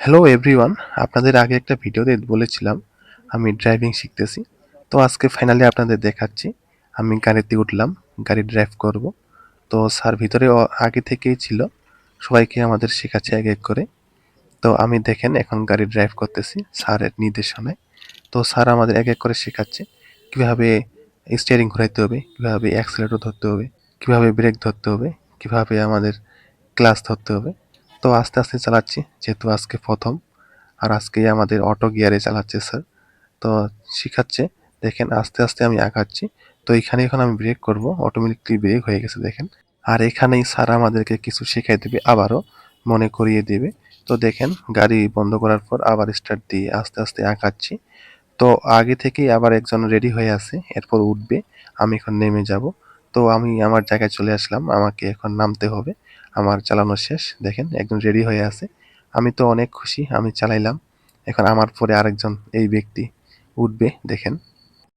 Hello everyone, আপনাদের আগে একটা ভিডিওতে বলেছিলাম আমি ড্রাইভিং শিখতেছি। তো আজকে ফাইনালি আপনাদের দেখাচ্ছি। আমি গাড়িতে উঠলাম, গাড়ি ড্রাইভ করব। তো স্যার ভিতরে আগে থেকেই ছিল, সবাইকে আমাদের শেখাচ্ছে এক এক করে। তো আমি দেখেন এখন গাড়ি ড্রাইভ করতেছি স্যারের নির্দেশনায়। তো স্যার আমাদের এক এক করে শেখাচ্ছে কিভাবে স্টিয়ারিং ঘোরাইতে হবে, কিভাবে অ্যাক্সিলারেটর ধরতে হবে, কিভাবে ব্রেক ধরতে হবে, কিভাবে আমাদের ক্লাচ ধরতে হবে। তো আস্তে আস্তে চালাচ্ছি যেহেতু আজকে প্রথম। আর আজকে আমাদের অটো গিয়ারে চালাচ্ছে স্যার। তো শিখাচ্ছে, দেখেন আস্তে আস্তে আমি আগাচ্ছি। তো এখানে এখন আমি ব্রেক করব, অটোমেটিকলি ব্রেক হয়ে গেছে দেখেন। আর এখানেই স্যার আমাদেরকে কিছু শেখাই দেবে, আবারও মনে করিয়ে দেবে। তো দেখেন গাড়ি বন্ধ করার পর আবার স্টার্ট দিয়ে আস্তে আস্তে আগাচ্ছি। তো আগে থেকেই আবার একজন রেডি হয়ে আছে, এরপর উঠবে, আমি এখন নেমে যাব। তো আমি আমার জায়গায় চলে আসলাম, আমাকে এখন নামতে হবে। আমার চালানো শেষ, দেখেন একজন রেডি হয়ে আছে। আমি তো অনেক খুশি, আমি চালাইলাম। এখন আমার পরে আরেকজন এই ব্যক্তি উঠবে, দেখেন।